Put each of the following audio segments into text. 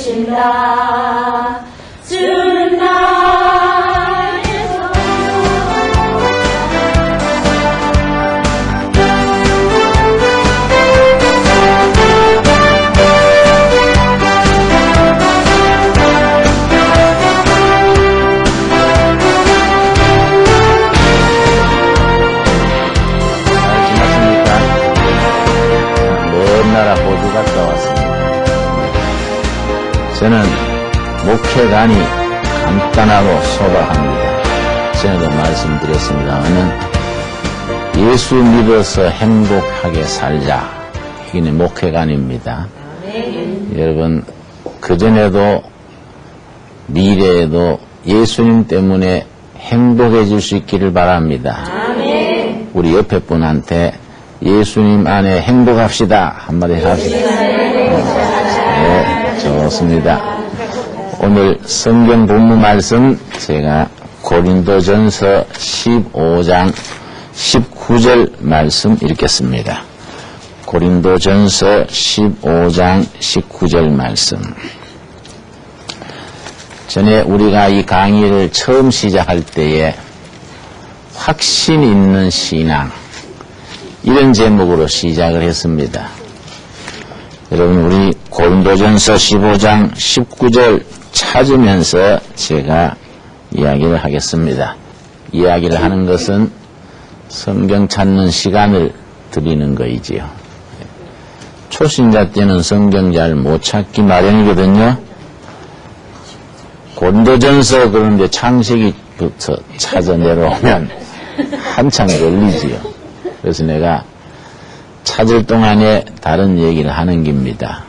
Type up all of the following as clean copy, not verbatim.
주신다. 주는 나의 나라 호주 갔다 왔습니다. 저는 목회관이 간단하고 소박합니다. 전에도 말씀드렸습니다마는 예수 믿어서 행복하게 살자. 이게 목회관입니다. 여러분 그전에도 미래에도 예수님 때문에 행복해질 수 있기를 바랍니다. 우리 옆에 분한테 예수님 안에 행복합시다. 한마디 합시다. 네, 좋습니다. 오늘 성경 본문 말씀 제가 고린도전서 15장 19절 말씀 읽겠습니다. 고린도전서 15장 19절 말씀. 전에 우리가 이 강의를 처음 시작할 때에 확신 있는 신앙 이런 제목으로 시작을 했습니다. 여러분 우리 고린도전서 15장 19절 찾으면서 제가 이야기를 하겠습니다. 이야기를 하는 것은 성경 찾는 시간을 드리는 거이지요. 초신자 때는 성경 잘 못 찾기 마련이거든요. 고린도전서 그런데 창세기부터 찾아 내려오면 한참 걸리지요. 그래서 내가 찾을 동안에 다른 얘기를 하는 겁니다.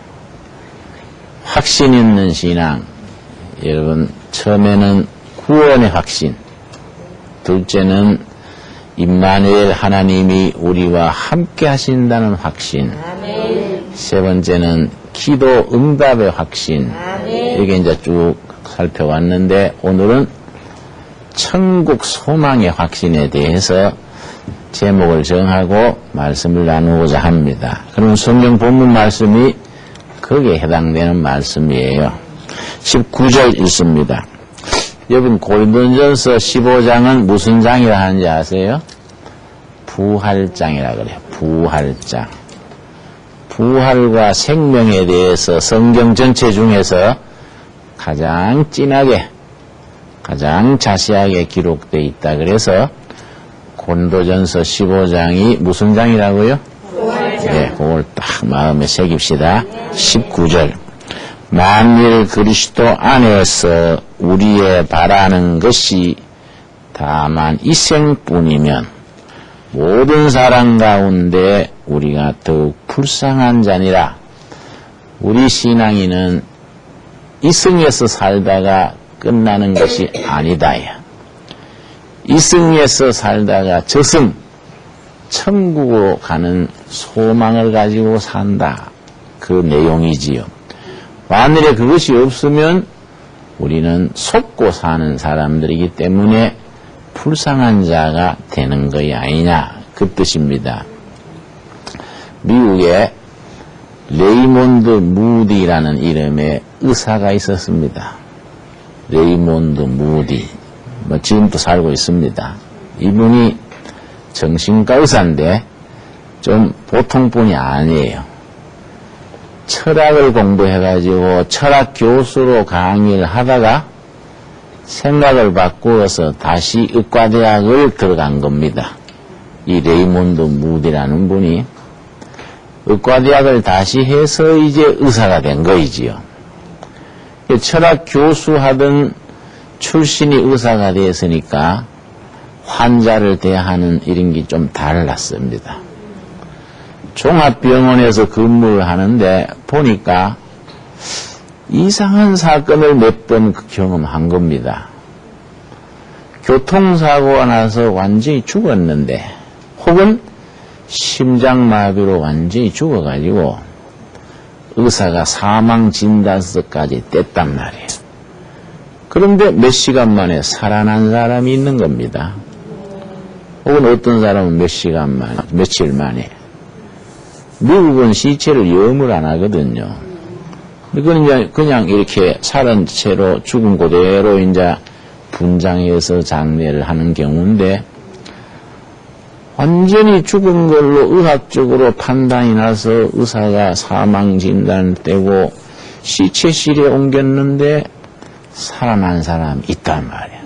확신 있는 신앙. 여러분 처음에는 구원의 확신, 둘째는 임마누엘 하나님이 우리와 함께 하신다는 확신, 세 번째는 기도 응답의 확신. 이게 이제 쭉 살펴왔는데 오늘은 천국 소망의 확신에 대해서 제목을 정하고 말씀을 나누고자 합니다. 그럼 성경 본문 말씀이 거기에 해당되는 말씀이에요. 19절 읽습니다. 여러분 고린도전서 15장은 무슨 장이라 하는지 아세요? 부활장이라 그래요. 부활장. 부활과 생명에 대해서 성경 전체 중에서 가장 진하게 가장 자세하게 기록되어 있다 그래서 고린도전서 15장이 무슨 장이라고요? 네, 그걸 딱 마음에 새깁시다. 19절. 만일 그리스도 안에서 우리의 바라는 것이 다만 이 생뿐이면 모든 사람 가운데 우리가 더욱 불쌍한 자니라. 우리 신앙인은 이승에서 살다가 끝나는 것이 아니다. 이승에서 살다가 저승, 천국으로 가는 소망을 가지고 산다. 그 내용이지요. 만일에 그것이 없으면 우리는 속고 사는 사람들이기 때문에 불쌍한 자가 되는 것이 아니냐. 그 뜻입니다. 미국에 레이몬드 무디라는 이름의 의사가 있었습니다. 레이몬드 무디. 지금도 살고 있습니다. 이분이 정신과 의사인데 좀 보통 분이 아니에요. 철학을 공부해가지고 철학 교수로 강의를 하다가 생각을 바꾸어서 다시 의과대학을 들어간 겁니다. 이 레이몬드 무디라는 분이 의과대학을 다시 해서 이제 의사가 된 거이지요. 철학 교수 하던 출신이 의사가 되었으니까 환자를 대하는 이런 게 좀 달랐습니다. 종합병원에서 근무를 하는데 보니까 이상한 사건을 몇 번 경험한 겁니다. 교통사고가 나서 완전히 죽었는데 혹은 심장마비로 완전히 죽어가지고 의사가 사망 진단서까지 뗐단 말이에요. 그런데 몇 시간 만에 살아난 사람이 있는 겁니다. 혹은 어떤 사람은 몇 시간 만에, 며칠 만에. 미국은 시체를 염을 안 하거든요. 이건 이제 그냥 이렇게 살은 채로 죽은 그대로 이제 분장해서 장례를 하는 경우인데, 완전히 죽은 걸로 의학적으로 판단이 나서 의사가 사망 진단을 떼고 시체실에 옮겼는데 살아난 사람이 있단 말이야.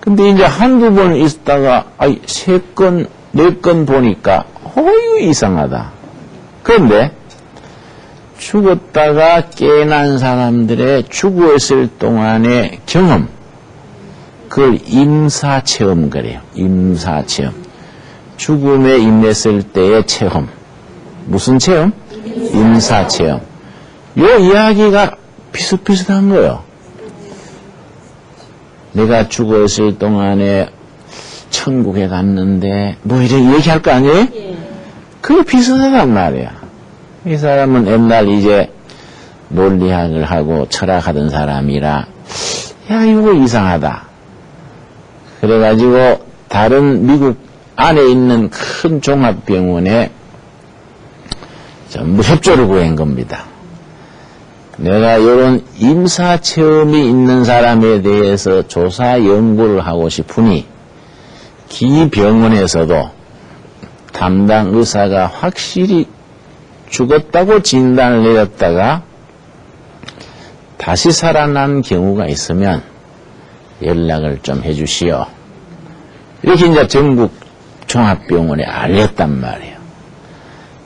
근데 이제 한두 번 있다가, 세 건, 네 건 보니까, 어휴, 이상하다. 그런데, 죽었다가 깨난 사람들의 죽어있을 동안의 경험, 그걸 임사체험 그래요. 임사체험. 죽음에 임했을 때의 체험. 무슨 체험? 임사체험. 요 이야기가 비슷비슷한 거예요. 내가 죽어있을 동안에 천국에 갔는데 뭐 이런 얘기할 거 아니에요? 그게 비슷하단 말이야. 이 사람은 옛날 이제 논리학을 하고 철학하던 사람이라 야 이거 이상하다. 그래가지고 다른 미국 안에 있는 큰 종합병원에 전부 협조를 구한 겁니다. 내가 이런 임사체험이 있는 사람에 대해서 조사 연구를 하고 싶으니 기 병원에서도 담당 의사가 확실히 죽었다고 진단을 내렸다가 다시 살아난 경우가 있으면 연락을 좀 해주시오. 이렇게 이제 전국 종합병원에 알렸단 말이에요.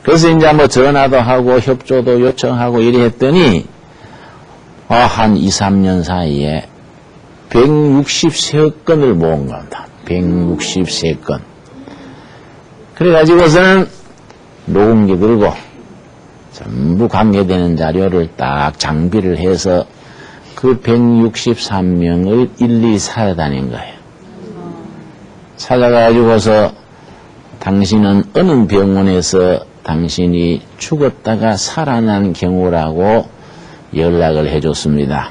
그래서 이제 뭐 전화도 하고 협조도 요청하고 이래 했더니 한 2, 3년 사이에 163건을 모은 겁니다. 163건. 그래가지고서는 녹음기 들고 전부 관계되는 자료를 딱 장비를 해서 그 163명을 일일이 찾아다닌 거예요. 찾아가지고서 당신은 어느 병원에서 당신이 죽었다가 살아난 경우라고 연락을 해줬습니다.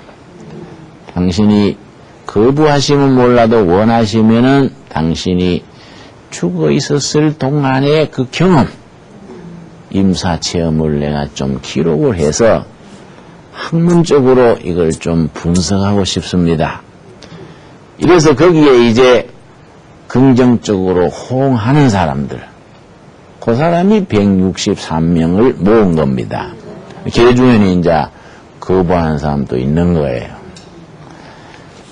당신이 거부하시면 몰라도 원하시면은 당신이 죽어 있었을 동안의 그 경험, 임사체험을 내가 좀 기록을 해서 학문적으로 이걸 좀 분석하고 싶습니다. 이래서 거기에 이제 긍정적으로 호응하는 사람들, 그 사람이 163명을 모은 겁니다. 그 중에는 이제 거부하는 사람도 있는 거예요.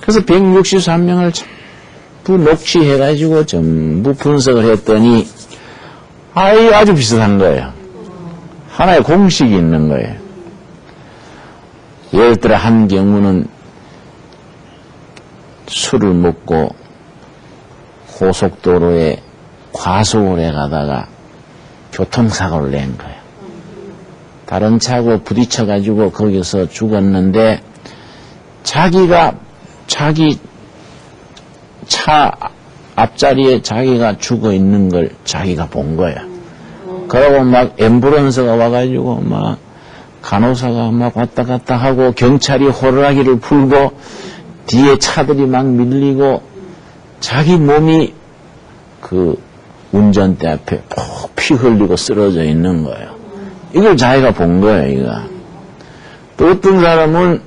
그래서 163명을 전부 녹취해가지고 전부 분석을 했더니 아주 비슷한 거예요. 하나의 공식이 있는 거예요. 예를 들어 한 경우는 술을 먹고 고속도로에 과속을 해가다가 교통사고를 낸 거예요. 다른 차하고 부딪혀가지고 거기서 죽었는데 자기 차 앞자리에 자기가 죽어 있는 걸 자기가 본 거야. 그러고 막 앰뷸런스가 와가지고 막 간호사가 막 왔다 갔다 하고 경찰이 호루라기를 풀고 뒤에 차들이 막 밀리고 자기 몸이 그 운전대 앞에 푹 피 흘리고 쓰러져 있는 거예요. 이걸 자기가 본 거예요, 이거. 또 어떤 사람은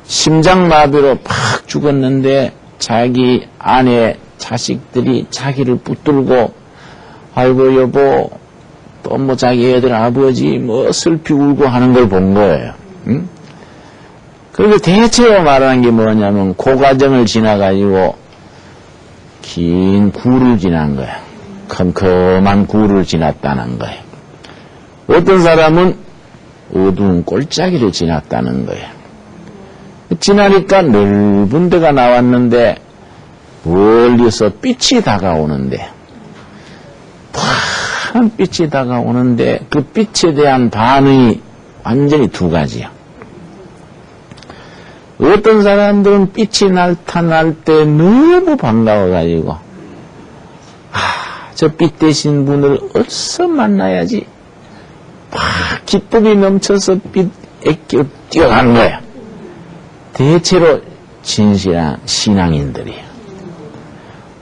심장마비로 팍 죽었는데 자기 아내 자식들이 자기를 붙들고 아이고 여보 또 뭐 자기 애들 아버지 뭐 슬피 울고 하는 걸 본 거예요. 응? 그리고 대체로 말하는 게 뭐냐면 그 과정을 지나가지고 긴 구를 지난 거야. 컴컴한 구를 지났다는 거예요. 어떤 사람은 어두운 골짜기를 지났다는 거예요. 지나니까 넓은 데가 나왔는데 멀리서 빛이 다가오는데 파란 빛이 다가오는데 그 빛에 대한 반응이 완전히 두 가지야. 어떤 사람들은 빛이 나타날 때 너무 반가워가지고 저 빛 대신 분을 어서 만나야지 막 기쁨이 넘쳐서 빛에 뛰어가는 거야. 대체로 진실한 신앙인들이에요.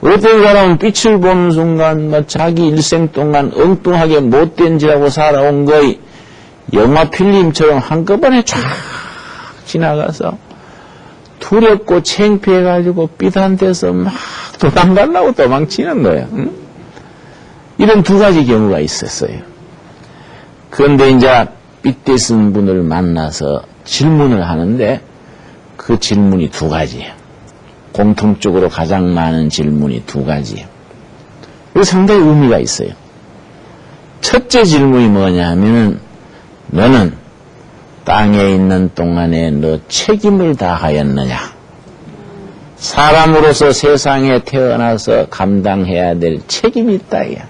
어떤 사람은 빛을 보는 순간 자기 일생 동안 엉뚱하게 못된 짓하고 살아온 거에 영화 필름처럼 한꺼번에 쫙 지나가서 두렵고 창피해가지고 삐단돼서 막 도망가려고 도망치는 거예요. 응? 이런 두 가지 경우가 있었어요. 그런데 이제 삐뚤은 분을 만나서 질문을 하는데 그 질문이 두 가지예요. 공통적으로 가장 많은 질문이 두 가지예요. 이거 상당히 의미가 있어요. 첫째 질문이 뭐냐 하면은 너는 땅에 있는 동안에 너 책임을 다하였느냐? 사람으로서 세상에 태어나서 감당해야 될 책임이 있다. 이야.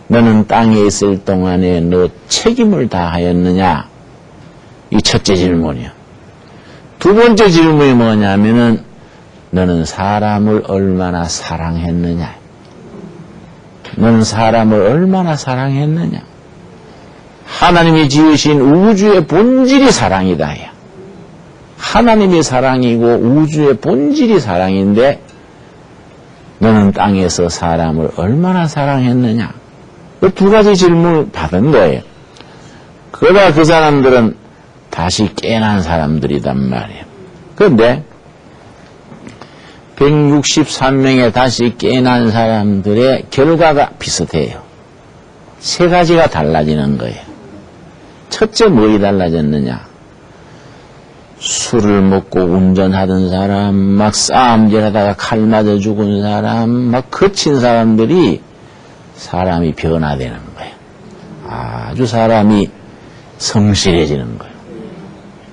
너는 땅에 있을 동안에 너 책임을 다하였느냐? 이 첫째 질문이야. 두 번째 질문이 뭐냐면은 너는 사람을 얼마나 사랑했느냐? 너는 사람을 얼마나 사랑했느냐? 하나님이 지으신 우주의 본질이 사랑이다. 하나님이 사랑이고 우주의 본질이 사랑인데 너는 땅에서 사람을 얼마나 사랑했느냐? 그 두 가지 질문을 받은 거예요. 그러다 그 사람들은 다시 깨난 사람들이단 말이에요. 그런데 163명의 다시 깨난 사람들의 결과가 비슷해요. 세 가지가 달라지는 거예요. 첫째 뭐이 달라졌느냐? 술을 먹고 운전하던 사람, 막 싸움질하다가 칼 맞아 죽은 사람, 막 거친 사람들이 사람이 변화되는 거예요. 아주 사람이 성실해지는 거예요.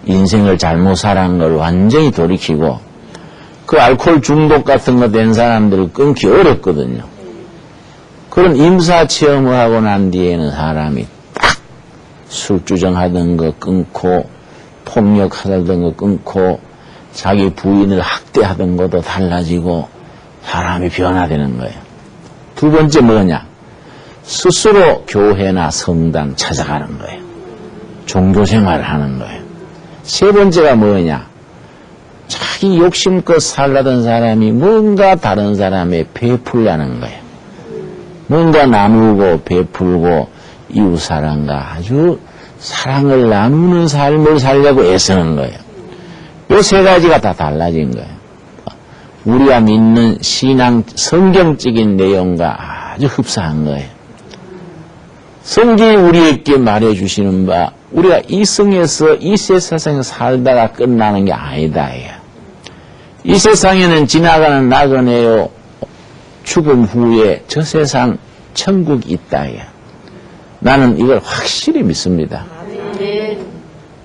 인생을 잘못 살한 걸 완전히 돌이키고 그 알코올 중독 같은 거 된 사람들을 끊기 어렵거든요. 그런 임사체험을 하고 난 뒤에는 사람이 딱 술주정하던 거 끊고 폭력하던 거 끊고 자기 부인을 학대하던 것도 달라지고 사람이 변화되는 거예요. 두 번째 뭐냐? 스스로 교회나 성당 찾아가는 거예요. 종교생활을 하는 거예요. 세 번째가 뭐냐? 자기 욕심껏 살라던 사람이 뭔가 다른 사람에 베풀려는 거예요. 뭔가 나누고 베풀고 이웃 사람과 아주 사랑을 나누는 삶을 살려고 애쓰는 거예요. 요 세 가지가 다 달라진 거예요. 우리가 믿는 신앙 성경적인 내용과 아주 흡사한 거예요. 성경이 우리에게 말해주시는 바 우리가 이 성에서 이 세상에 살다가 끝나는 게 아니다. 이 세상에는 지나가는 나그네요. 죽음 후에 저 세상 천국이 있다. 나는 이걸 확실히 믿습니다.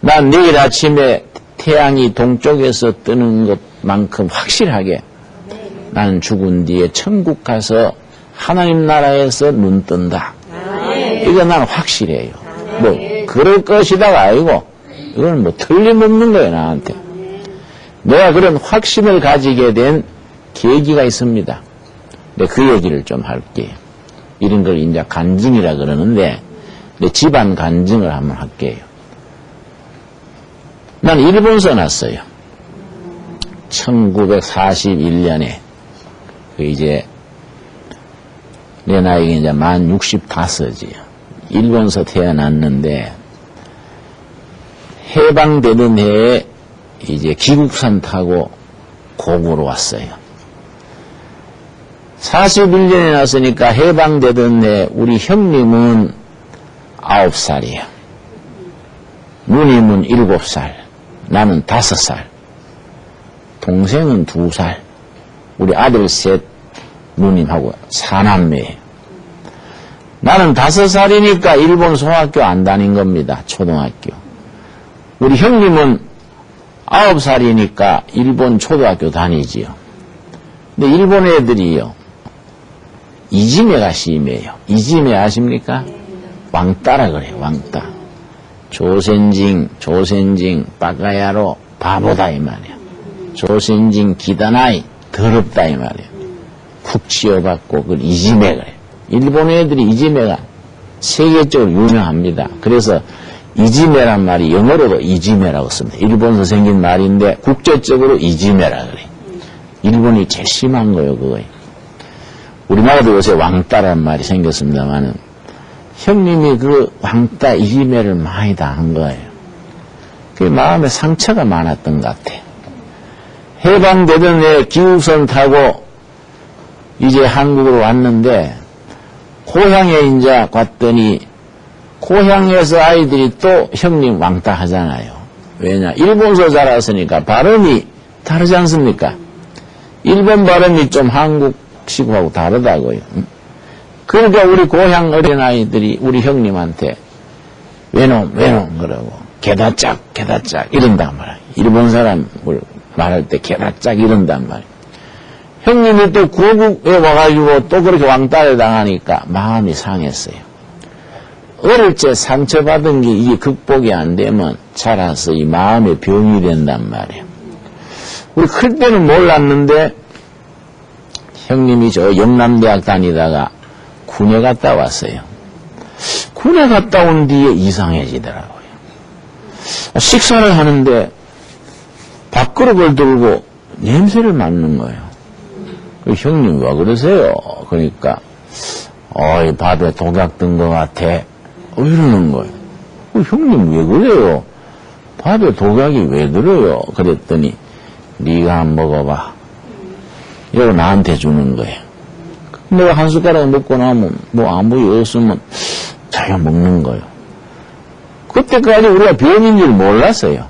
난 내일 아침에 태양이 동쪽에서 뜨는 것만큼 확실하게 나는 죽은 뒤에 천국 가서 하나님 나라에서 눈 뜬다. 이거 나는 확실해요. 뭐 그럴 것이다가 아니고 이건 뭐 틀림없는 거예요. 나한테. 내가 그런 확신을 가지게 된 계기가 있습니다. 근데 그 얘기를 좀 할게요. 이런 걸 이제 간증이라 그러는데 내 집안 간증을 한번 할게요. 난 일본서 났어요. 1941년에 이제 내 나이가 이제 만 65이지요. 일본서 태어났는데 해방되던 해에 이제 기국산 타고 고구로 왔어요. 41년에 났으니까 해방되던 해 우리 형님은 9살이에요. 누님은 7살, 나는 5살, 동생은 2살, 우리 아들 셋, 누님하고 4남매예요. 나는 5살이니까 일본 소학교 안 다닌 겁니다. 초등학교. 우리 형님은 9살이니까 일본 초등학교 다니지요. 근데 일본 애들이요. 이지메가 심해요. 이지메 아십니까? 왕따라 그래요. 왕따. 조센징, 빠가야로, 바보다 이 말이야. 조센징, 기다나이, 더럽다 이 말이야. 쿡 치여받고 그걸 이지메 그래요. 일본 애들이 이지메가 세계적으로 유명합니다. 그래서 이지메란 말이 영어로도 이지메라고 씁니다. 일본에서 생긴 말인데 국제적으로 이지메라 그래. 일본이 제일 심한 거예요, 그거에. 우리나라도 요새 왕따란 말이 생겼습니다만은 형님이 그 왕따 이지매를 많이 당한 거예요. 그 마음에 상처가 많았던 것 같아. 해방되던 애 기후선 타고 이제 한국으로 왔는데 고향에 이제 갔더니 고향에서 아이들이 또 형님 왕따 하잖아요. 왜냐? 일본서 자랐으니까 발음이 다르지 않습니까? 일본 발음이 좀 한국식하고 다르다고요. 그러니까 우리 고향 어린아이들이 우리 형님한테 외놈 그러고 게다짝 이런단 말이야. 일본 사람을 말할 때 게다짝 이런단 말이야. 형님이 또 고국에 와가지고 또 그렇게 왕따를 당하니까 마음이 상했어요. 어릴 때 상처받은 게 이게 극복이 안 되면 자라서 이 마음의 병이 된단 말이에요. 우리 클 때는 몰랐는데 형님이 저 영남대학 다니다가 군에 갔다 왔어요. 군에 갔다 온 뒤에 이상해지더라고요. 식사를 하는데 밥그릇을 들고 냄새를 맡는 거예요. 형님 왜 그러세요? 그러니까 밥에 독약 든 것 같아. 이러는 거예요. 형님 왜 그래요? 밥에 독약이 왜 들어요? 그랬더니 네가 한번 먹어봐. 이러고 나한테 주는 거예요. 내가 한 숟가락 먹고 나면 뭐 아무 없으면 자기가 먹는 거예요. 그때까지 우리가 병인 줄 몰랐어요.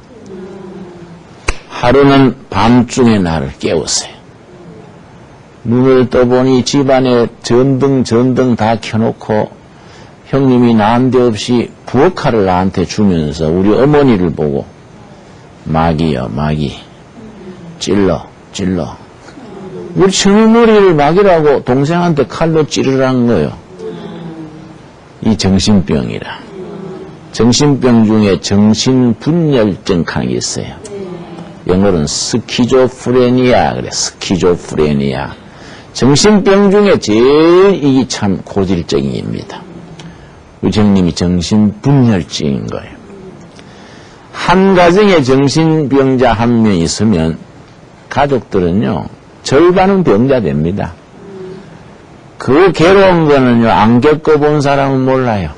하루는 밤중에 나를 깨웠어요. 눈을 떠보니 집안에 전등 다 켜놓고 형님이 난데없이 부엌칼을 나한테 주면서 우리 어머니를 보고 막이요 막이 찔러 우리 청머리를 막이라고 동생한테 칼로 찌르라는 거예요. 이 정신병이라. 정신병 중에 정신분열증 하는 게 있어요. 영어로는 스키조프레니아 그래. 스키조프레니아. 정신병 중에 제일 이게 참 고질적인 입니다. 우리 형님이 정신분열증인 거예요. 한 가정에 정신병자 한 명 있으면 가족들은요 절반은 병자 됩니다. 그 괴로운 거는요 안 겪어본 사람은 몰라요.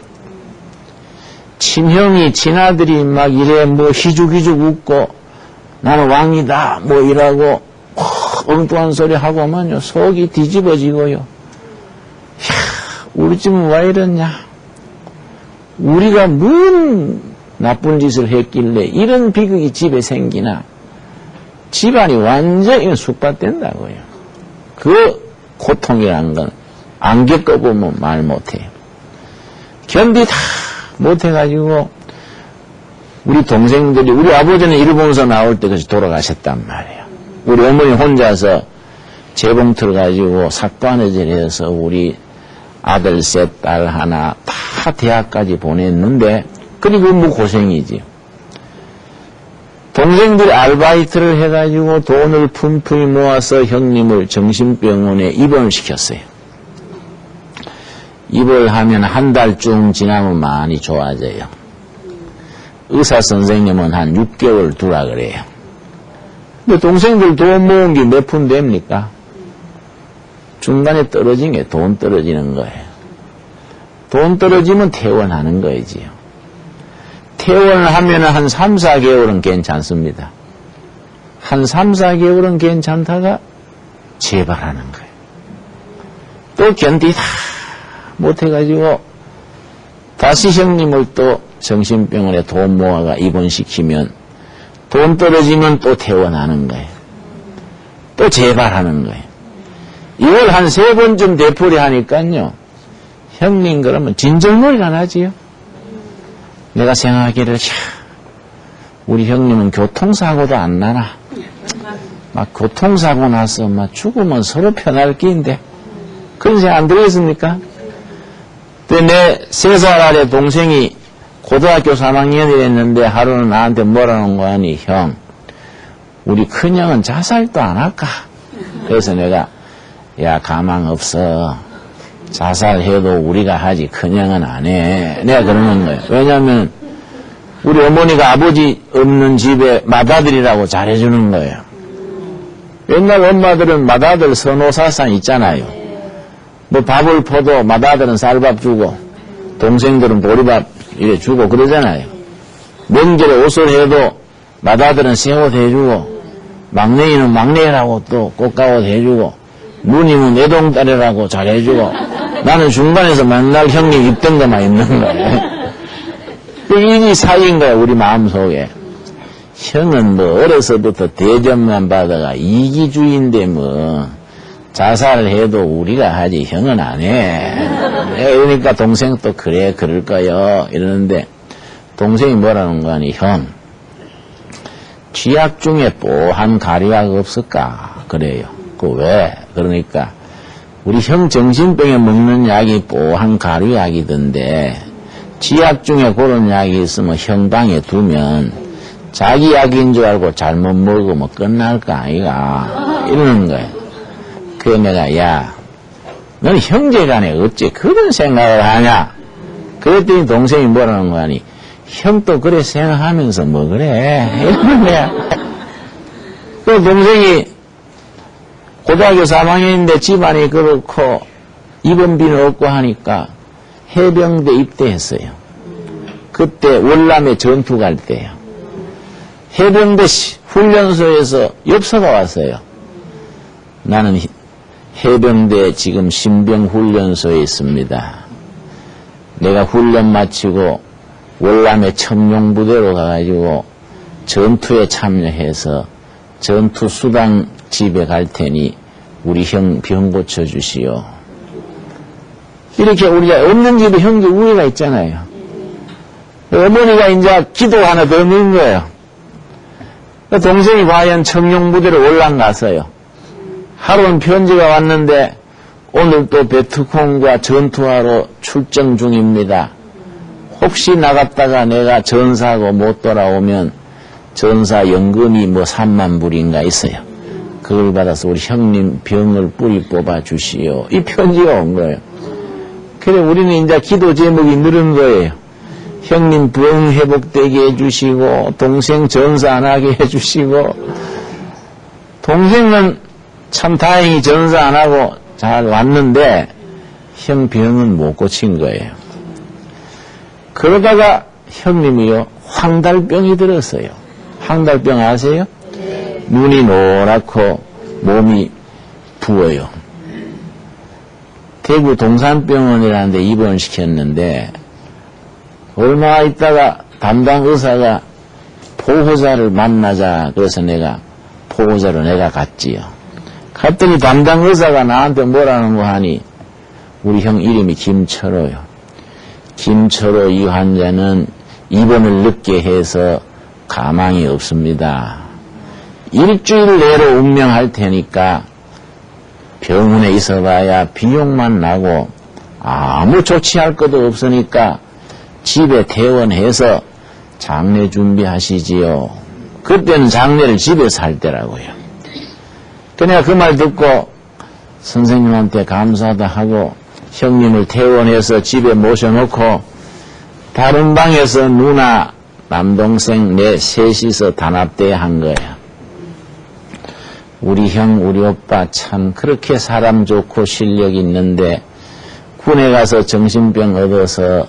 친형이 친아들이 막 이래 뭐 희죽희죽 웃고 나는 왕이다 뭐 이라고 엉뚱한 소리 하고 하면요 속이 뒤집어지고요. 우리 집은 왜 이러냐? 우리가 뭔 나쁜 짓을 했길래 이런 비극이 집에 생기나? 집안이 완전히 숙박된다고요. 그 고통이라는 건 안 겪어보면 말 못해요. 견디 다 못해가지고 우리 동생들이 우리 아버지는 일본에서 나올 때까지 돌아가셨단 말이에요. 우리 어머니 혼자서 재봉틀 가지고 삭바느질해서 우리 아들 셋, 딸 하나 다 대학까지 보냈는데 그리고 뭐 고생이지. 동생들이 아르바이트를 해가지고 돈을 푼푼히 모아서 형님을 정신병원에 입원을 시켰어요. 입원하면 한 달쯤 지나면 많이 좋아져요. 의사 선생님은 한 6개월 두라 그래요. 근데 동생들 돈 모은 게 몇 푼 됩니까? 중간에 떨어진 게 돈 떨어지는 거예요. 돈 떨어지면 퇴원하는 거이지요. 퇴원을 하면 한 3, 4개월은 괜찮습니다. 한 3, 4개월은 괜찮다가 재발하는 거예요. 또 견디다 못해가지고 다시 형님을 또 정신병원에 돈 모아가 입원시키면 돈 떨어지면 또 퇴원하는 거예요. 또 재발하는 거예요. 이걸 한 3번쯤 되풀이 하니까요. 형님 그러면 진절머리가 나지요. 내가 생각하기를 우리 형님은 교통사고도 안 나나. 막 교통사고 나서 막 죽으면 서로 편할 끼인데 그런 생각 안 들었습니까? 근데 내 3살 아래 동생이 고등학교 3학년이 됐는데 하루는 나한테 뭐라는 거 하니 형 우리 큰형은 자살도 안 할까? 그래서 내가 야 가망 없어. 자살해도 우리가 하지 큰형은 안 해. 내가 그러는 거예요. 왜냐하면 우리 어머니가 아버지 없는 집에 맏아들이라고 잘해주는 거예요. 옛날 엄마들은 맏아들 선호사상 있잖아요. 뭐 밥을 퍼도 맏아들은 쌀밥 주고 동생들은 보리밥 이래 주고 그러잖아요. 명절에 옷을 해도 맏아들은 새옷 해주고 막내이는 막내라고 또 꽃가옷 해주고 누님은 애동딸이라고 잘해주고 나는 중간에서 맨날 형님 입던 것만 입는 거예요. 이게 사이인 거야 우리 마음속에. 형은 뭐 어려서부터 대접만 받아가 이기주의인데 뭐 자살해도 우리가 하지 형은 안 해. 그러니까 동생 또 그래 그럴 거요 이러는데 동생이 뭐라는 거 아니 형 쥐약 중에 뽀한 가리약 없을까 그래요. 그 왜? 그러니까 우리 형 정신병에 먹는 약이 뽀한 가리약이던데 쥐약 중에 그런 약이 있으면 형 방에 두면 자기 약인 줄 알고 잘못 먹으면 끝날 거 아이가 이러는 거예요. 그래 내가 야 너는 형제간에 어째 그런 생각을 하냐 그랬더니 동생이 뭐라는 거 아니 형도 그래 생각하면서 뭐 그래 이러는 거야. 그 동생이 고등학교 3학년인데 집안이 그렇고 입원비는 없고 하니까 해병대 입대했어요. 그때 월남에 전투 갈 때요. 해병대 훈련소에서 엽서가 왔어요. 나는 해병대 지금 신병훈련소에 있습니다. 내가 훈련 마치고 월남의 청룡부대로 가가지고 전투에 참여해서 전투 수당 집에 갈 테니 우리 형 병 고쳐주시오. 이렇게 우리가 없는 집에 형제 우애가 있잖아요. 어머니가 이제 기도 하나 더 넣은 거예요. 동생이 과연 청룡부대로 올라갔어요. 하루는 편지가 왔는데 오늘 또 베트콩과 전투하러 출정 중입니다. 혹시 나갔다가 내가 전사하고 못 돌아오면 전사 연금이 뭐 3만 불인가 있어요. 그걸 받아서 우리 형님 병을 뿌리 뽑아 주시오. 이 편지가 온 거예요. 그래 우리는 이제 기도 제목이 늘은 거예요. 형님 병 회복되게 해주시고 동생 전사 안 하게 해주시고 동생은 참 다행히 전사 안 하고 잘 왔는데 형 병은 못 고친 거예요. 그러다가 형님이요 황달병이 들었어요. 황달병 아세요? 눈이 노랗고 몸이 부어요. 대구 동산병원이라는 데 입원시켰는데 얼마 있다가 담당 의사가 보호자를 만나자 그래서 내가 보호자로 내가 갔지요. 갔더니 담당 의사가 나한테 뭐라는 거 하니 우리 형 이름이 김철호요. 김철호 이 환자는 입원을 늦게 해서 가망이 없습니다. 일주일 내로 운명할 테니까 병원에 있어봐야 비용만 나고 아무 조치할 것도 없으니까 집에 퇴원해서 장례 준비하시지요. 그때는 장례를 집에서 할 때라고요. 그러니까 그 말 듣고 선생님한테 감사하다 하고 형님을 퇴원해서 집에 모셔놓고 다른 방에서 누나, 남동생 내 셋이서 단합대회 한 거야. 우리 형, 우리 오빠 참 그렇게 사람 좋고 실력 있는데 군에 가서 정신병 얻어서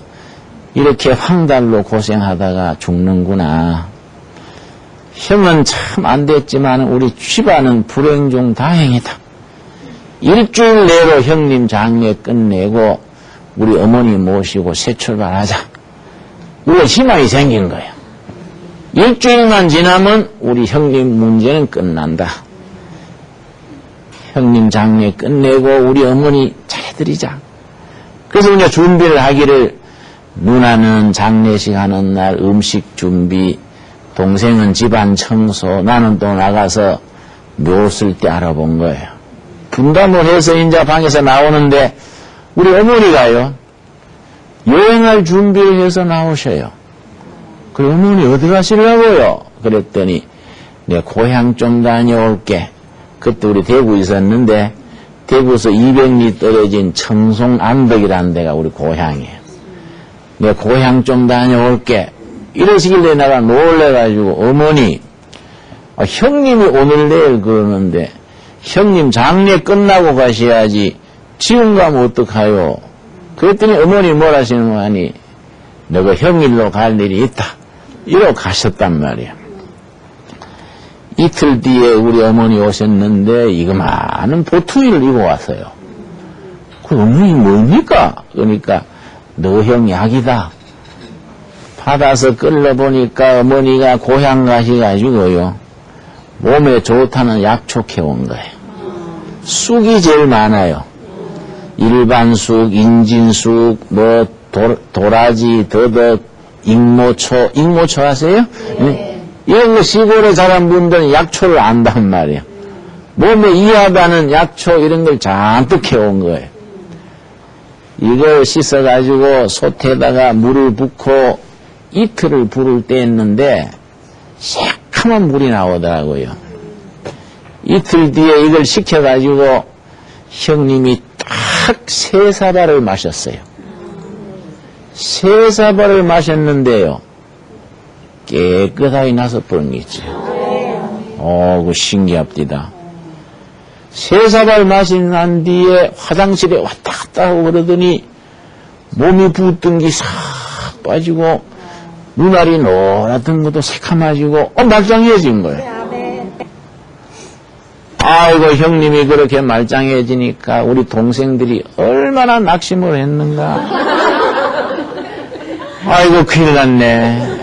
이렇게 황달로 고생하다가 죽는구나. 형은 참 안 됐지만 우리 집안은 불행 중 다행이다. 일주일 내로 형님 장례 끝내고 우리 어머니 모시고 새 출발하자. 우리가 희망이 생긴 거야. 일주일만 지나면 우리 형님 문제는 끝난다. 형님 장례 끝내고 우리 어머니 잘해드리자. 그래서 이제 준비를 하기를 누나는 장례식 하는 날 음식 준비, 동생은 집안 청소, 나는 또 나가서 묘 쓸 때 알아본 거예요. 분담을 해서 이제 방에서 나오는데 우리 어머니가요 여행할 준비를 해서 나오셔요. 그래 어머니 어디 가시려고요? 그랬더니 내 고향 좀 다녀올게. 그때 우리 대구에 있었는데 대구에서 200리 떨어진 청송 안덕이라는 데가 우리 고향이에요. 내 고향 좀 다녀올게. 이러시길래 내가 놀래가지고 어머니 형님이 오늘 내일 그러는데 형님 장례 끝나고 가셔야지 지금 가면 어떡하요? 그랬더니 어머니 뭐라 하시는 거 아니, 너가 형일로 갈 일이 있다. 이러고 가셨단 말이야. 이틀 뒤에 우리 어머니 오셨는데 이거 많은 보퉁이를 입고 왔어요. 그 어머니 뭡니까? 그러니까 너형 약이다. 받아서 끌러보니까 어머니가 고향 가셔가지고요. 몸에 좋다는 약초 캐온 거예요. 쑥이 제일 많아요. 일반쑥, 인진쑥, 뭐 도라지, 더덕, 익모초. 익모초 아세요? 네. 이런 거 시골에 자란 분들은 약초를 안단 말이에요. 몸에 이하다는 약초 이런 걸 잔뜩 캐온 거예요. 이걸 씻어가지고 솥에다가 물을 붓고 이틀을 불을 뗐는데 새카만 물이 나오더라고요. 이틀 뒤에 이걸 식혀가지고 형님이 딱 3사발을 마셨어요. 3사발을 마셨는데요. 깨끗하게 나서 버린 게 있죠. 그 신기합니다. 3사발 마신 난 뒤에 화장실에 왔다 갔다 하고 그러더니 몸이 붓던 게 싹 빠지고 눈알이 노랗던 것도 새카마지고 말짱해진 거예요. 아이고 형님이 그렇게 말짱해지니까 우리 동생들이 얼마나 낙심을 했는가. 아이고 큰일 났네.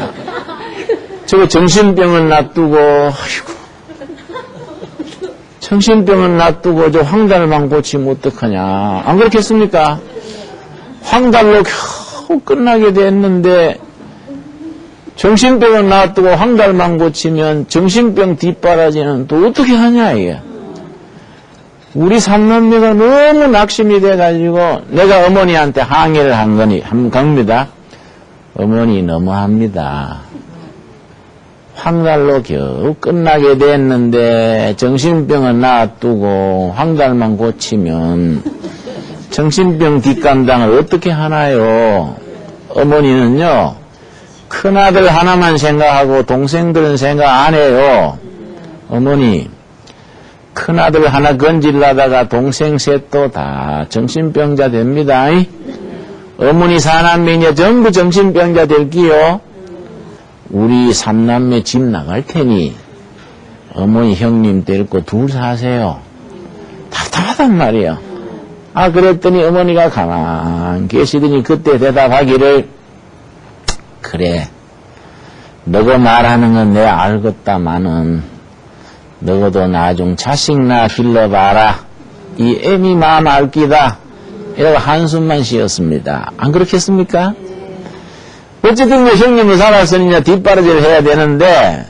저거 정신병은 놔두고 아이고 정신병은 놔두고 저 황달만 고치면 어떡하냐. 안 그렇겠습니까? 황달로 겨우 끝나게 됐는데 정신병은 놔두고 황달만 고치면 정신병 뒷바라지는 또 어떻게 하냐 이게. 우리 삼남매가 너무 낙심이 돼가지고 내가 어머니한테 항의를 한 겁니다. 어머니 너무합니다. 황달로 겨우 끝나게 됐는데 정신병은 놔두고 황달만 고치면 정신병 뒷감당을 어떻게 하나요? 어머니는요 큰아들 하나만 생각하고 동생들은 생각 안 해요. 어머니 큰아들 하나 건질라다가 동생 셋도 다 정신병자 됩니다. 어머니 사남매냐 전부 정신병자 될기요. 우리 삼남매 집 나갈 테니 어머니 형님 데리고 둘 사세요. 답답하단 말이에요. 그랬더니 어머니가 가만 계시더니 그때 대답하기를 그래 너가 말하는 건 내가 알겠다마는 너도 나중 자식나 길러봐라. 이 애미 마음 알기다. 이러고 한숨만 쉬었습니다. 안 그렇겠습니까? 어쨌든 형님은 살았으니까 뒷바라지를 해야 되는데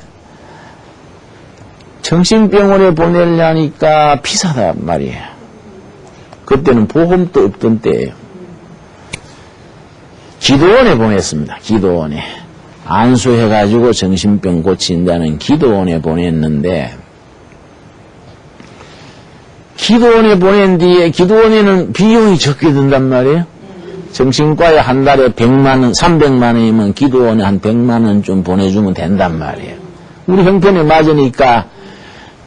정신병원에 보내려니까 비싸단 말이에요. 그때는 보험도 없던 때예요. 기도원에 보냈습니다. 기도원에. 안수해가지고 정신병 고친다는 기도원에 보냈는데 기도원에 보낸 뒤에 기도원에는 비용이 적게 든단 말이에요. 정신과에 한 달에 100만 원, 300만 원이면 기도원에 한 100만 원 좀 보내주면 된단 말이에요. 우리 형편에 맞으니까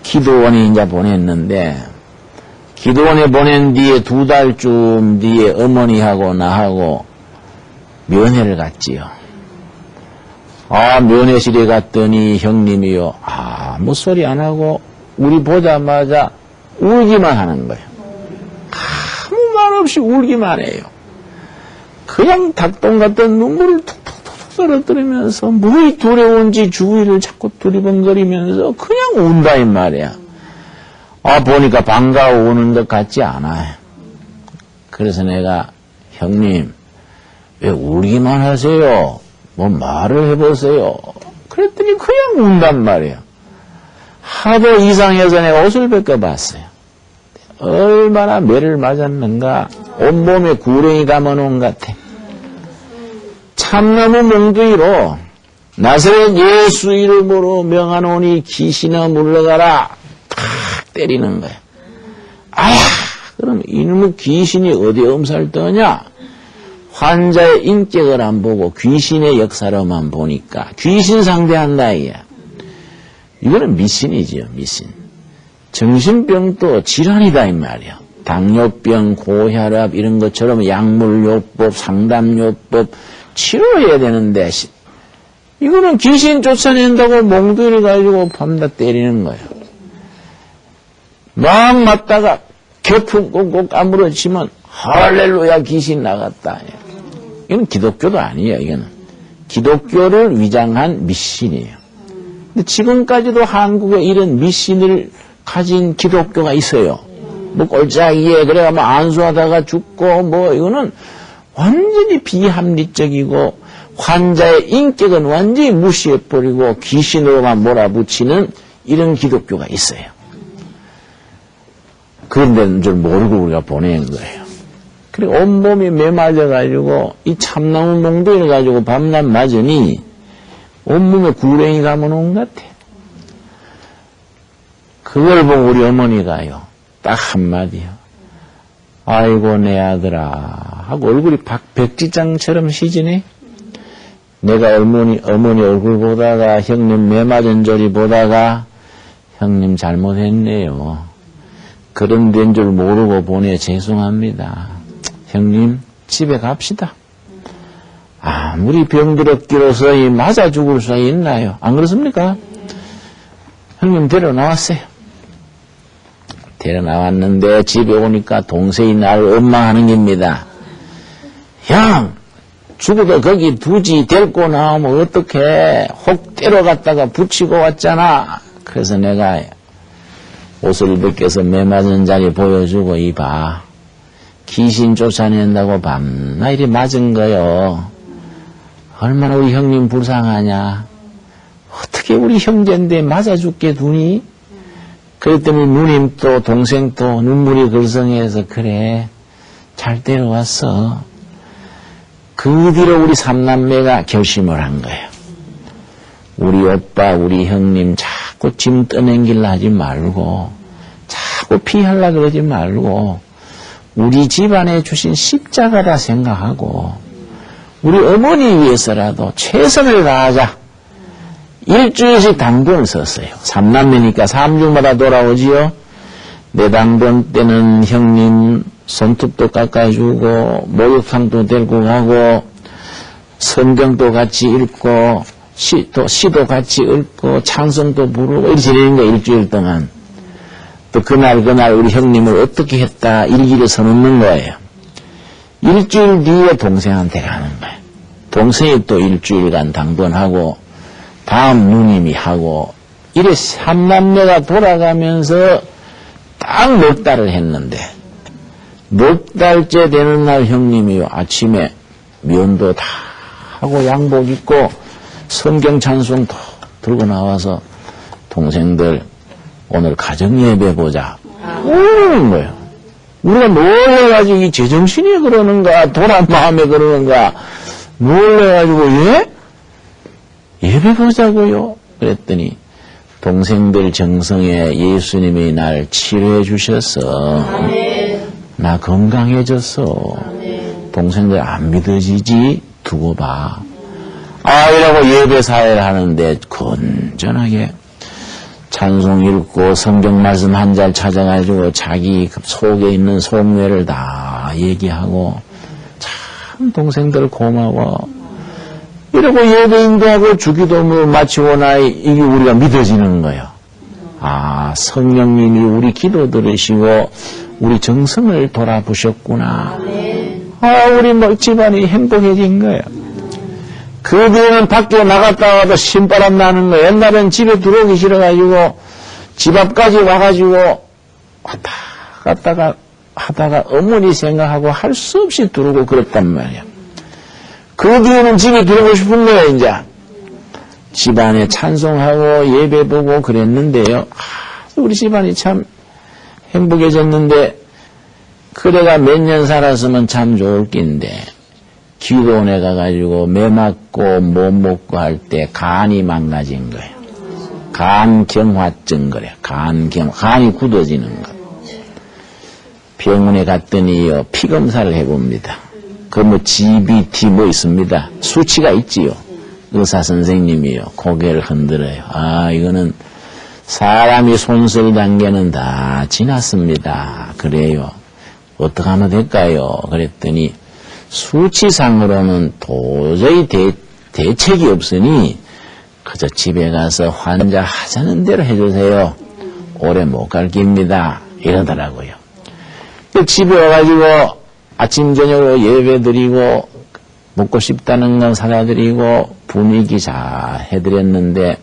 기도원에 이제 보냈는데 기도원에 보낸 뒤에 2달쯤 뒤에 어머니하고 나하고 면회를 갔지요. 면회실에 갔더니 형님이요. 아무 소리 안 하고 우리 보자마자 울기만 하는 거예요. 아무 말 없이 울기만 해요. 그냥 닭똥 같은 눈물을 툭툭툭 떨어뜨리면서 무엇이 두려운지 주위를 자꾸 두리번거리면서 그냥 운다 이 말이야. 보니까 반가워 우는 것 같지 않아요. 그래서 내가 형님 왜 울기만 하세요? 뭐 말을 해보세요. 그랬더니 그냥 운단 말이에요. 하도 이상해서 내가 옷을 벗겨봤어요. 얼마나 매를 맞았는가. 온몸에 구렁이 감아놓은 것 같아. 참나무 몽둥이로 나사렛 예수 이름으로 명하노니 귀신아 물러가라 탁 때리는 거야. 그럼 이놈의 귀신이 어디 엄살 떠냐? 환자의 인격을 안 보고 귀신의 역사로만 보니까 귀신 상대한다 이야. 이거는 미신이지요. 미신. 정신병도 질환이다 이 말이야. 당뇨병, 고혈압 이런 것처럼 약물요법, 상담요법 치료해야 되는데 이거는 귀신 쫓아낸다고 몽둥이를 가지고 밤낮 때리는 거예요. 막 맞다가 격풍 꼭꼭 까무러치면 할렐루야 귀신 나갔다. 이건 기독교도 아니에요. 이거는 기독교를 위장한 미신이에요. 근데 지금까지도 한국에 이런 미신을 가진 기독교가 있어요. 뭐 꼴짜기에 그래가 뭐 안수하다가 죽고 뭐 이거는 완전히 비합리적이고 환자의 인격은 완전히 무시해버리고 귀신으로만 몰아붙이는 이런 기독교가 있어요. 그런데 줄 모르고 우리가 보낸 거예요. 그리고 온몸이 메말려가지고 이 참나무 몽둥이를 가지고 밤낮 맞으니 온몸에 구렁이 감아놓은 것 같아. 그걸 보고 우리 어머니가요. 딱 한마디요. 아이고 내 아들아 하고 얼굴이 백지장처럼 시지네. 내가 어머니 얼굴 보다가 형님 매 맞은 소리 보다가 형님 잘못했네요. 그런 데인 줄 모르고 보내 죄송합니다. 형님 집에 갑시다. 아무리 병들었기로서 맞아 죽을 수 있나요? 안 그렇습니까? 형님 데려나왔어요. 데려나왔는데 집에 오니까 동생이 나를 원망하는 겁니다. 형 죽어도 거기 부지 데리고 나오면 어떡해. 혹 때려갔다가 붙이고 왔잖아. 그래서 내가 옷을 벗겨서 매 맞은 자리 보여주고 이봐. 귀신 쫓아낸다고 밤낮 이리 맞은 거요. 얼마나 우리 형님 불쌍하냐. 어떻게 우리 형제인데 맞아 죽게 두니? 그랬더니 누님 또 동생 또 눈물이 글썽해서 그래 잘 데려왔어. 그 뒤로 우리 삼남매가 결심을 한 거예요. 우리 오빠 우리 형님 자꾸 짐 떠넘길라 하지 말고 자꾸 피하려 그러지 말고 우리 집안에 주신 십자가라 생각하고 우리 어머니 위해서라도 최선을 다하자. 일주일씩 당번을 썼어요. 삼남매니까 3주마다 돌아오지요. 내 당번 때는 형님 손톱도 깎아주고 목욕탕도 데리고 가고 성경도 같이 읽고 시도 같이 읽고 찬송도 부르고 이렇게 지내는 거예요. 일주일 동안. 또 그날 우리 형님을 어떻게 했다 일기를 써놓는 거예요. 일주일 뒤에 동생한테 가는 거예요. 동생이 또 일주일간 당번하고 다음 누님이 하고 이래 삼남매가 돌아가면서 딱 넉 달을 했는데 넉 달째 되는 날 형님이 아침에 면도 다 하고 양복 입고 성경 찬송도 들고 나와서 동생들 오늘 가정예배 보자. 그러는 거예요. 우리가 놀래가지고 이 제정신이 그러는가 도란 마음에 그러는가 놀래가지고 예배 보자고요. 그랬더니 동생들 정성에 예수님이 날 치료해 주셔서 나 건강해졌어. 동생들 안 믿어지지? 두고 봐. 이라고 예배 사회를 하는데 건전하게 찬송 읽고 성경 말씀 한 절 찾아가지고 자기 속에 있는 속내를 다 얘기하고 참 동생들 고마워. 이러고 예배 인도하고 주기도문 마치고 이게 우리가 믿어지는 거예요. 성령님이 우리 기도 들으시고 우리 정성을 돌아보셨구나. 우리 집안이 행복해진 거예요. 그 뒤에는 밖에 나갔다 와도 신바람 나는 거예요. 옛날엔 집에 들어오기 싫어가지고 집 앞까지 와가지고 왔다 갔다가 하다가 어머니 생각하고 할 수 없이 들어오고 그랬단 말이야. 그 뒤에는 집에 들어오고 싶은 거예요. 이제 집안에 찬송하고 예배 보고 그랬는데요. 우리 집안이 참 행복해졌는데 그래가 몇 년 살았으면 참 좋을 낀데 기도원에 가가지고 매 맞고 못 먹고 할 때 간이 망가진 거예요. 간경화증 그래. 간이 굳어지는 거. 병원에 갔더니 피 검사를 해봅니다. GBT 있습니다. 수치가 있지요. 의사 선생님이요. 고개를 흔들어요. 이거는 사람이 손쓸 단계는 다 지났습니다. 그래요. 어떻게 하면 될까요? 그랬더니 수치상으로는 도저히 대책이 없으니 그저 집에 가서 환자 하자는 대로 해주세요. 오래 못 갈 깁니다. 이러더라고요. 집에 와가지고 아침 저녁으로 예배 드리고 먹고 싶다는 건 사다 드리고 분위기 잘 해드렸는데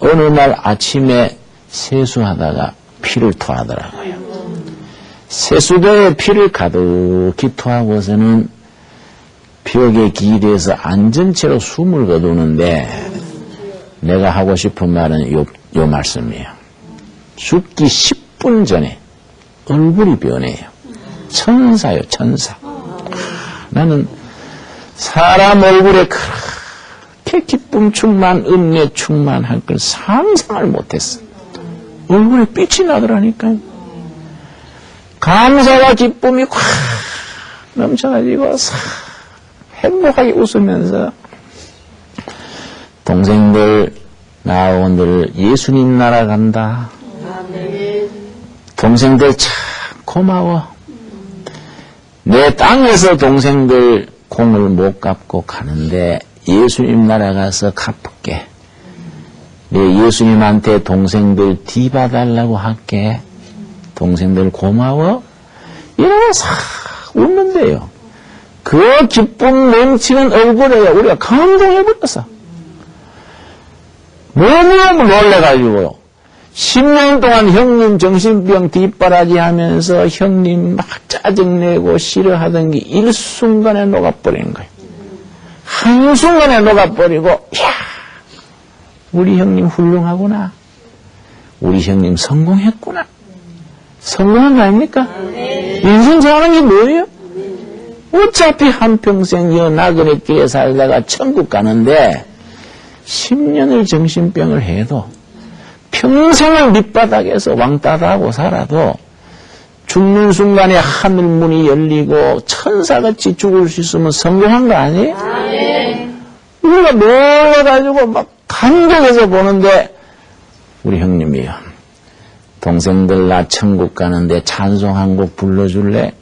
어느 날 아침에 세수하다가 피를 토하더라고요. 세수대에 피를 가득히 토하고서는 벽에 기대서 앉은 채로 숨을 거두는데 내가 하고 싶은 말은 요 말씀이에요. 죽기 10분 전에 얼굴이 변해요. 천사요, 천사. 나는 사람 얼굴에 그렇게 기쁨 충만, 은혜 충만할 걸 상상을 못했어. 얼굴에 빛이 나더라니까요. 감사와 기쁨이 확 넘쳐가지고 행복하게 웃으면서 동생들, 나오늘 예수님 나라 간다. 동생들 참 고마워. 내 땅에서 동생들 공을 못 갚고 가는데 예수님 나라 가서 갚을게. 내 예수님한테 동생들 뒤봐달라고 할게. 동생들 고마워. 이러면 싹 웃는데요. 그 기쁨 넘치는 얼굴에 우리가 감동해버렸어. 너무너무 놀래가지고요. 10년 동안 형님 정신병 뒷바라지 하면서 형님 막 짜증내고 싫어하던 게 일순간에 녹아버리는 거예요. 한순간에 녹아버리고, 이야, 우리 형님 훌륭하구나. 우리 형님 성공했구나. 성공한 거 아닙니까? 인생 잘하는 게 뭐예요? 어차피 한평생 여 나그네 길에 살다가 천국 가는데 10년을 정신병을 해도 평생을 밑바닥에서 왕따하고 살아도 죽는 순간에 하늘문이 열리고 천사같이 죽을 수 있으면 성공한 거 아니에요? 우리가 놀라가지고 막 감격해서 보는데 우리 형님이요. 동생들 나 천국 가는데 찬송 한 곡 불러줄래?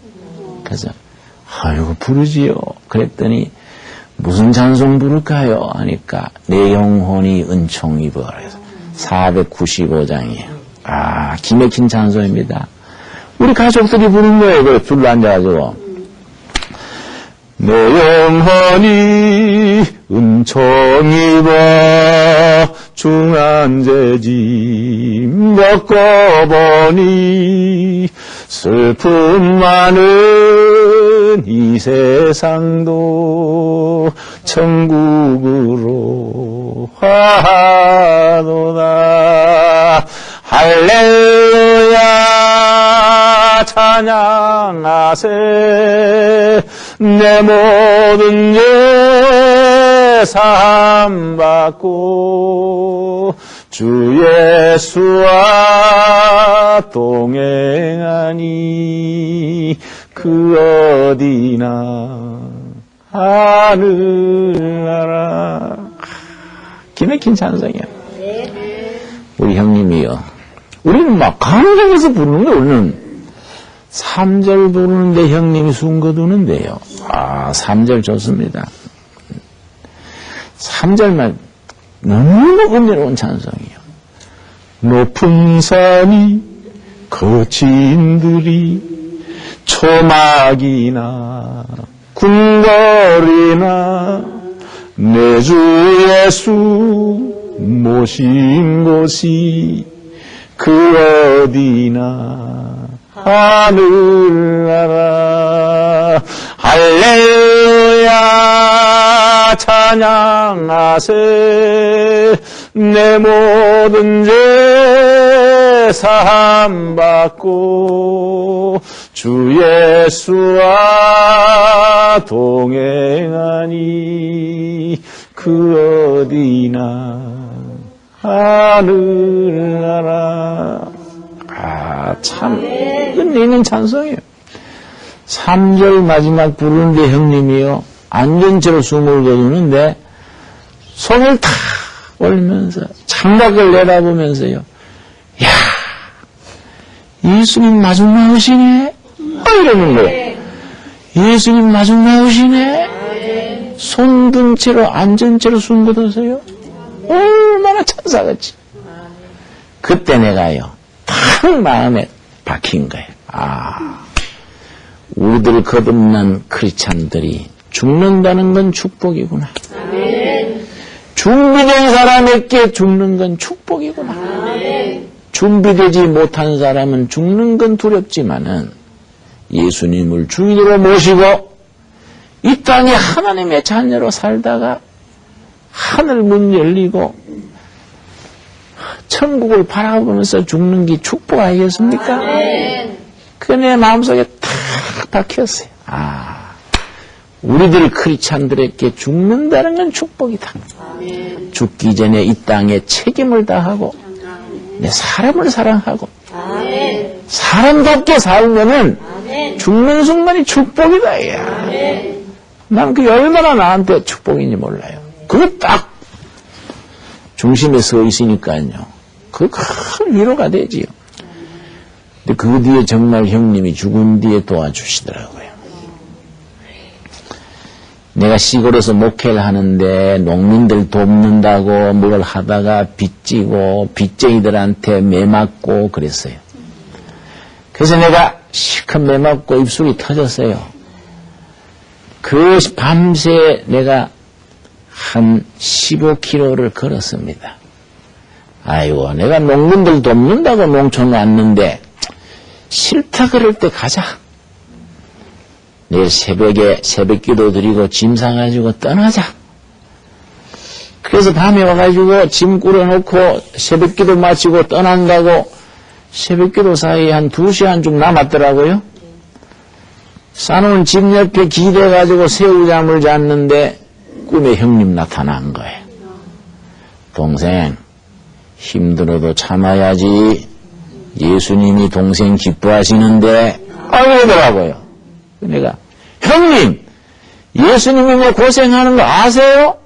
그래서 아이고 부르지요. 그랬더니 무슨 찬송 부를까요? 하니까 내 영혼이 은총 입어. 그래서 495장이에요. 아, 기맥힌 찬송입니다. 우리 가족들이 부른 거예요. 그 줄로 앉아가지고. 내 영혼이 은총 입어 중환제지 먹고 보니 슬픔 많은 이 세상도 천국으로 화하도다. 할렐루야 찬양하세. 내 모든 죄 사함 받고 주 예수와 동행하니 그 어디나 하늘나라. 기맥힌 찬송이야. 우리 형님이요. 우리는 막 감정에서 부르는 거예요. 우리는 3절 부르는데 형님이 숨겨두는데요. 아, 3절 좋습니다. 3절만 너무 은혜로운 찬송이에요. 높은 산이 거친 들이 초막이나 궁궐이나 내 주 예수 모신 곳이 그 어디나 하늘나라. 할렐루야 찬양하세. 내 모든 죄 사함 받고 주 예수와 동행하니 그 어디나 하늘나라. 아, 참 은혜 있는 찬송이에요. 3절 마지막 부르는데 형님이요. 앉은 채로 숨을 거두는데 손을 탁 올리면서 창밖을 내다보면서요. 야, 예수님 마지막 오시네. 이러는 거예요. 예수님 마중 나오시네. 손 든 채로 앉은 채로 숨 거두세요. 얼마나 천사같이. 그때 내가요 탁 마음에 박힌 거예요. 우리들 거듭난 크리스찬들이 죽는다는 건 축복이구나. 준비된 사람에게 죽는 건 축복이구나. 준비되지 못한 사람은 죽는 건 두렵지만은 예수님을 주인으로 모시고 이 땅에 하나님의 자녀로 살다가 하늘 문 열리고 천국을 바라보면서 죽는 게 축복 아니겠습니까? 그 내 마음속에 탁 박혔어요. 우리들 크리스찬들에게 죽는다는 건 축복이다. 죽기 전에 이 땅에 책임을 다하고 내 사람을 사랑하고 사람답게 살면은 죽는 순간이 축복이다. 난 그게 얼마나 나한테 축복인지 몰라요. 그거 딱 중심에 서 있으니까요. 그거 큰 위로가 되지요. 근데 그 뒤에 정말 형님이 죽은 뒤에 도와주시더라고요. 내가 시골에서 목회를 하는데 농민들 돕는다고 뭘 하다가 빚지고 빚쟁이들한테 매맞고 그랬어요. 그래서 내가 실컷 매맞고 입술이 터졌어요. 그 밤새 내가 한 15km를 걸었습니다. 아이고, 내가 농민들 돕는다고 농촌 왔는데 싫다 그럴 때 가자. 내일 새벽에 새벽기도 드리고 짐 사가지고 떠나자. 그래서 밤에 와가지고 짐 꾸려놓고 새벽기도 마치고 떠난다고 새벽기도 사이에 한 2시간 좀 남았더라고요. 싸놓은 집 옆에 기대가지고 새우잠을 잤는데 꿈에 형님 나타난 거예요. 동생, 힘들어도 참아야지. 예수님이 동생 기뻐하시는데, 그러더라고요. 내가, 형님, 예수님이 내 고생하는 거 아세요?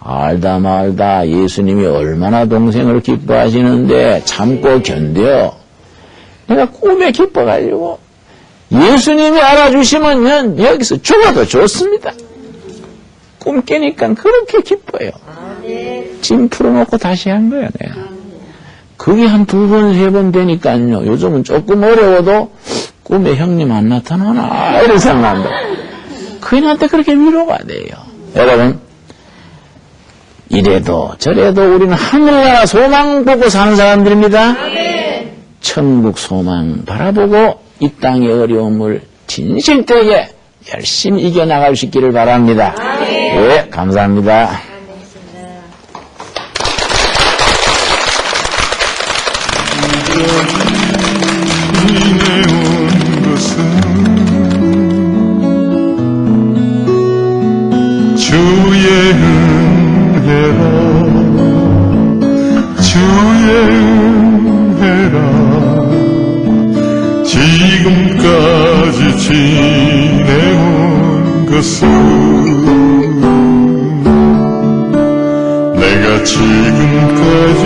알다 말다 예수님이 얼마나 동생을 기뻐하시는데 참고 견뎌. 내가 꿈에 기뻐가지고, 예수님이 알아주시면 여기서 죽어도 좋습니다. 꿈 깨니까 그렇게 기뻐요. 짐 풀어놓고 다시 한 거예요, 내가. 그게 한 2번, 3번 되니까요. 요즘은 조금 어려워도 꿈에 형님 안 나타나나? 이런 생각한다. 그인한테 그렇게 위로가 돼요. 여러분, 이래도 저래도 우리는 하늘나라 소망 보고 사는 사람들입니다. 천국 소망 바라보고 이 땅의 어려움을 진실되게 열심히 이겨나갈 수 있기를 바랍니다. 네, 감사합니다. 주의 은혜라 주의 은혜라 지금까지 지내온 것은 내가 지금까지